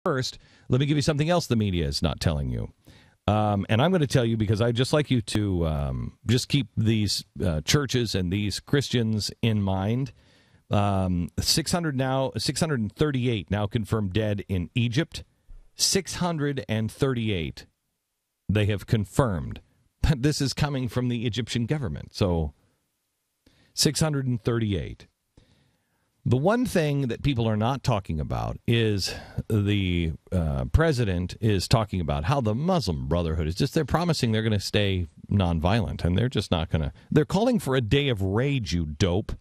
First, let me give you something else the media is not telling you. And I'm going to tell you because I just like you to just keep these churches and these Christians in mind. 638 now confirmed dead in Egypt. 638 they have confirmed. This is coming from the Egyptian government. So 638. The one thing that people are not talking about is the president is talking about how the Muslim Brotherhood is just, they're promising they're going to stay nonviolent, and they're just not going to. They're calling for a day of rage, you dope.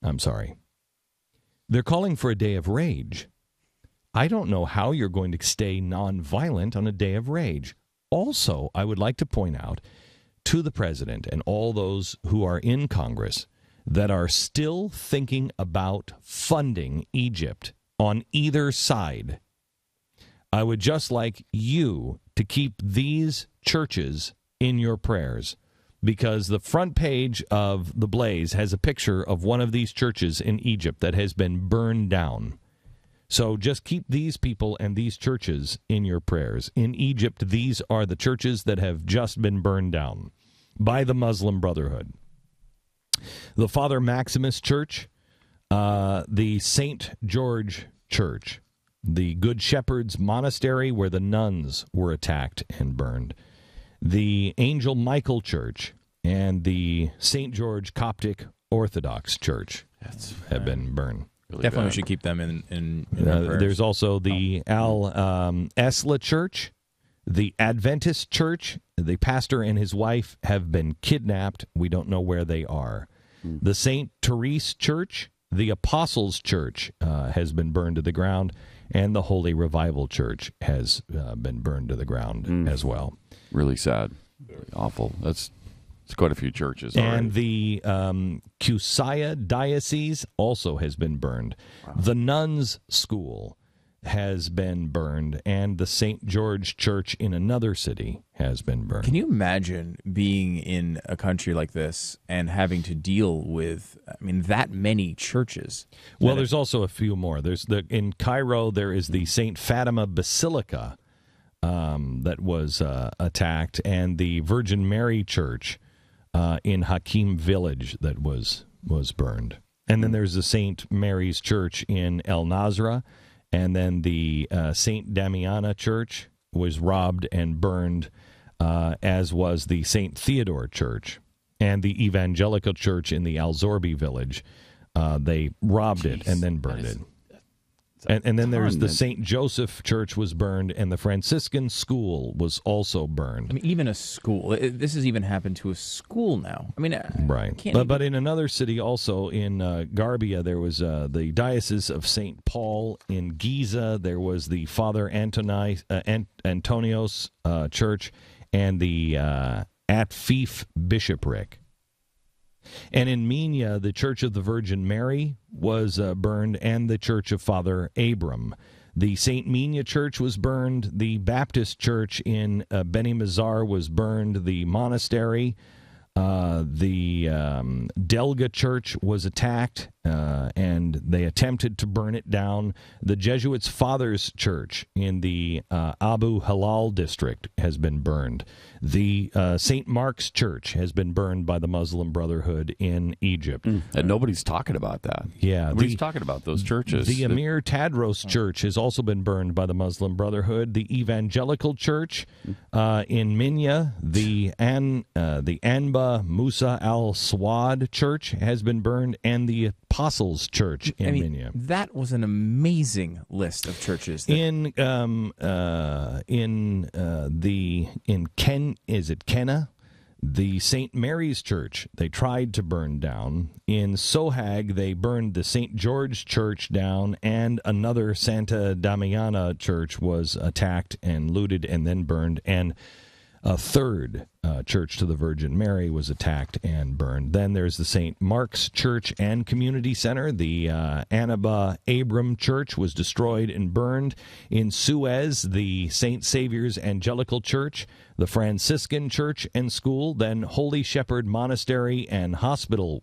I'm sorry. They're calling for a day of rage. I don't know how you're going to stay nonviolent on a day of rage. Also, I would like to point out to the president and all those who are in Congress that are still thinking about funding Egypt on either side, I would just like you to keep these churches in your prayers, because the front page of The Blaze has a picture of one of these churches in Egypt that has been burned down. So just keep these people and these churches in your prayers. In Egypt, these are the churches that have just been burned down by the Muslim Brotherhood. The Father Maximus Church, the St. George Church, the Good Shepherd's Monastery where the nuns were attacked and burned, the Angel Michael Church, and the St. George Coptic Orthodox Church have been burned. Really definitely bad. We should keep them in there's also the Al Esla Church, the Adventist Church. The pastor and his wife have been kidnapped. We don't know where they are. The St. Therese Church, the Apostles Church has been burned to the ground, and the Holy Revival Church has been burned to the ground as well. Really sad. Awful. It's quite a few churches already. And the Kusaya Diocese also has been burned. Wow. The Nuns School has been burned, and the St. George Church in another city has been burned. Can you imagine being in a country like this and having to deal with, that many churches? Well, there's also a few more. In Cairo, there is the St. Fatima Basilica that was attacked, and the Virgin Mary Church in Hakim Village that was burned. And then there's the St. Mary's Church in El Nazra. And then the St. Damiana Church was robbed and burned, as was the St. Theodore Church. And the Evangelical Church in the Al-Zorbi village, they robbed it and then burned it. And then there's the St. Joseph Church was burned, and the Franciscan School was also burned. Even a school. This has even happened to a school now. Right. But in another city also, in Garbia, there was the Diocese of St. Paul. In Giza, there was the Father Antonios Church and the Atfif Bishopric. And in Minya, the Church of the Virgin Mary was burned, and the Church of Father Abram. The St. Minya Church was burned. The Baptist Church in Beni Mazar was burned. The monastery, the Delga Church was attacked, and they attempted to burn it down. The Jesuits' Fathers Church in the Abu Halal district has been burned. The St. Mark's Church has been burned by the Muslim Brotherhood in Egypt. And nobody's talking about that. Yeah. Nobody's talking about those churches. The Emir Tadros Church has also been burned by the Muslim Brotherhood. The Evangelical Church in Minya, the Anba Musa al-Swad Church has been burned, and the Apostles Church in Minya. That was an amazing list of churches. Kenna, the St. Mary's Church, they tried to burn down. In Sohag, they burned the St. George Church down, and another Santa Damiana Church was attacked and looted and then burned, and a third church to the Virgin Mary was attacked and burned. Then there's the St. Mark's Church and Community Center. The Anaba Abram Church was destroyed and burned. In Suez, the St. Saviour's Angelical Church, the Franciscan Church and School, then Holy Shepherd Monastery and Hospital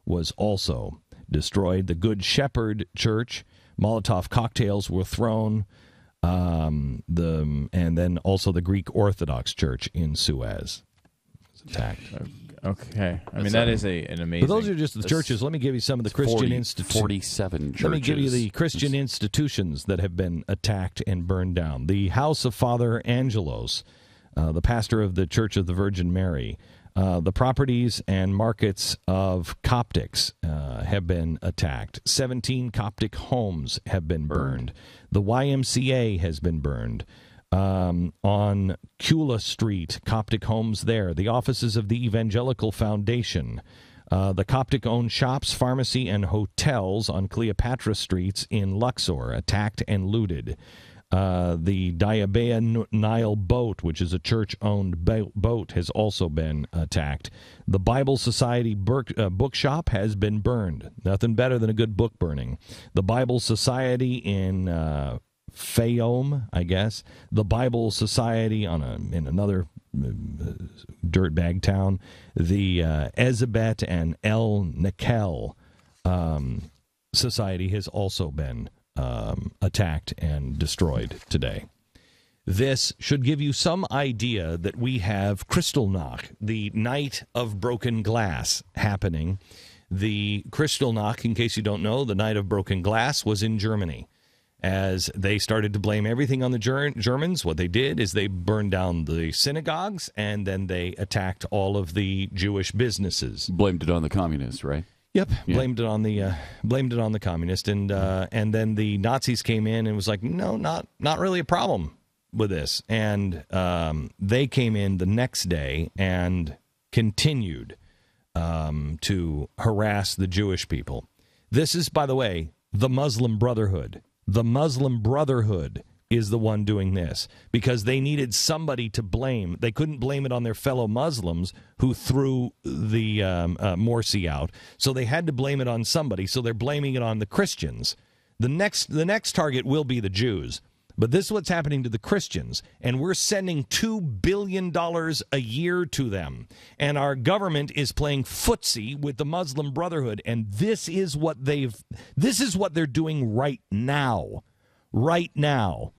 was also destroyed. The Good Shepherd Church Molotov cocktails were thrown. And then also the Greek Orthodox Church in Suez was attacked. Okay. I mean, that is an amazing... But those are just the churches. Let me give you some of the Christian institutions. 47 churches. Let me give you the Christian institutions that have been attacked and burned down. The House of Father Angelos, the pastor of the Church of the Virgin Mary. The properties and markets of Coptics have been attacked. 17 Coptic homes have been burned. The YMCA has been burned. On Kula Street, Coptic homes there. The offices of the Evangelical Foundation. The Coptic-owned shops, pharmacy, and hotels on Cleopatra Streets in Luxor attacked and looted. The Diabea Nile boat, which is a church-owned boat, has also been attacked. The Bible Society bookshop has been burned. Nothing better than a good book burning. The Bible Society in Fayum, I guess. The Bible Society in another dirtbag town. The Ezebet and El Nakel Society has also been attacked and destroyed today. This should give you some idea that we have Kristallnacht, the Night of Broken Glass, happening. The Kristallnacht, in case you don't know, the Night of Broken Glass was in Germany. As they started to blame everything on the Germans, what they did is they burned down the synagogues, and then they attacked all of the Jewish businesses. Blamed it on the communists, right? Yep, yeah. Blamed it on the communist, and then the Nazis came in and was like, no, not really a problem with this, and they came in the next day and continued to harass the Jewish people. This is, by the way, the Muslim Brotherhood. The Muslim Brotherhood is the one doing this because they needed somebody to blame. They couldn't blame it on their fellow Muslims who threw the Morsi out, so they had to blame it on somebody. So they're blaming it on the Christians. The next target will be the Jews, but this is what's happening to the Christians, and we're sending $2 billion a year to them, and our government is playing footsie with the Muslim Brotherhood, and this is what they're doing right now. Right now.